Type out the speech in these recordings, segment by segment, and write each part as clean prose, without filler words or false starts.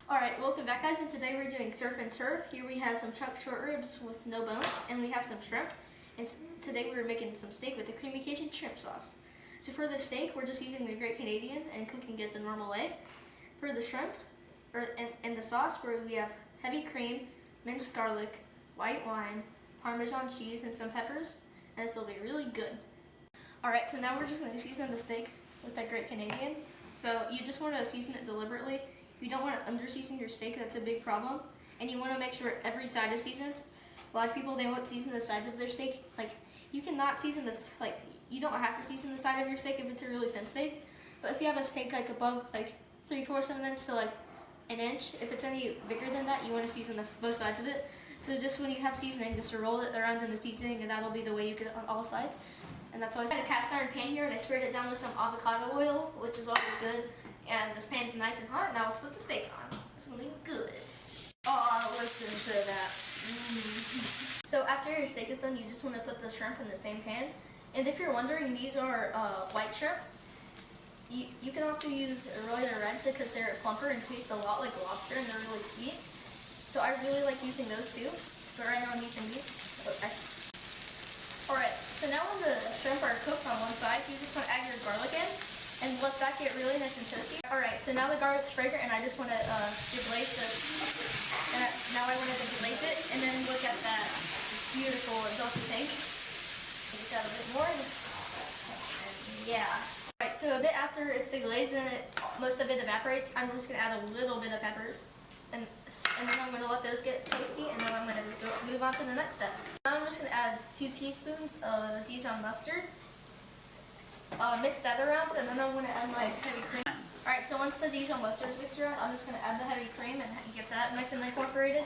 Alright, welcome back guys, and today we're doing surf and turf. Here we have some chuck short ribs with no bones, and we have some shrimp. And today we're making some steak with the Creamy Cajun Shrimp Sauce. So for the steak, we're just using the Great Canadian and cooking it the normal way. For the shrimp, and the sauce, where we have heavy cream, minced garlic, white wine, Parmesan cheese, and some peppers, and this will be really good. Alright, so now we're just going to season the steak with that Great Canadian. So you just want to season it deliberately. You don't want to under-season your steak, that's a big problem. And you want to make sure every side is seasoned. A lot of people, they won't season the sides of their steak. Like, you cannot season this, like, you don't have to season the side of your steak if it's a really thin steak. But if you have a steak like above, like, 3/4 of an inch to like an inch, if it's any bigger than that, you want to season both sides of it. So just when you have seasoning, just to roll it around in the seasoning, and that'll be the way you get it on all sides. And that's always. I have a cast iron pan here, and I sprayed it down with some avocado oil, which is always good. And this pan's nice and hot. Now let's put the steaks on. It's gonna be good. Oh, listen to that. So after your steak is done, you just want to put the shrimp in the same pan. And if you're wondering, these are white shrimp. You can also use red or red because they're plumper and taste a lot like lobster, and they're really sweet. So I really like using those too. But right now I'm using these. Alright, so now when the shrimp are cooked on one side, you just want to add your garlic in and let that get really nice and toasty. Alright, so now the garlic's fragrant, and I just want to deglaze the, now I want to deglaze it, and then look at that beautiful adulty pink. Just add a bit more, and yeah. Alright, so a bit after it's deglazed and most of it evaporates, I'm just going to add a little bit of peppers. And then I'm going to let those get toasty, and then I'm going to move on to the next step. Now I'm just going to add 2 teaspoons of Dijon mustard. Mix that around, and then I'm going to add my heavy cream. Alright, so once the Dijon mustard is mixed around, I'm just going to add the heavy cream and get that nice and incorporated.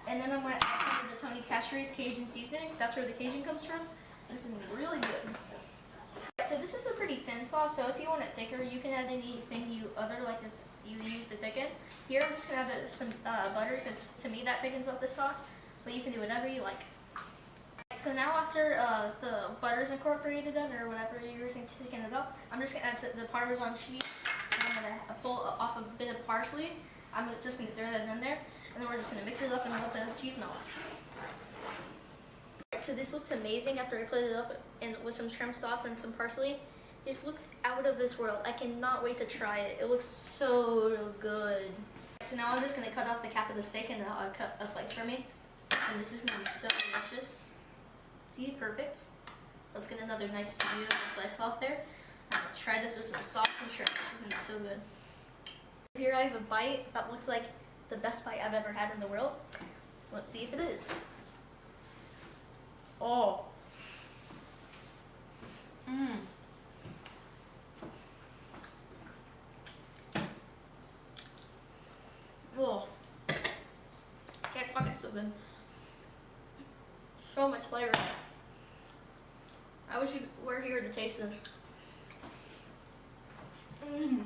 And then I'm going to add some of the Tony Cachery's Cajun seasoning. That's where the Cajun comes from. This is going to be really good. Alright, so this is a pretty thin sauce, so if you want it thicker, you can add anything you use to thicken. Here I'm just going to add some butter, because to me that thickens up the sauce, but you can do whatever you like. So now after the butter's incorporated in, or whatever you're using to thicken it up, I'm just going to add the Parmesan cheese, and I'm going to pull off a bit of parsley. I'm just going to throw that in there, and then we're just going to mix it up and let the cheese melt. So this looks amazing after I put it up with some shrimp sauce and some parsley. This looks out of this world. I cannot wait to try it. It looks so good. So now I'm just going to cut off the cap of the steak and cut a slice for me. And this is going to be so delicious. See, perfect. Let's get another nice beautiful slice off there. I'm going to try this with some sauce and shrimp. This is going to be so good. Here I have a bite that looks like the best bite I've ever had in the world. Let's see if it is. Oh. Mmm. Oh. Can't talk, it's so good. So much flavor. I wish you were here to taste this. Mmm.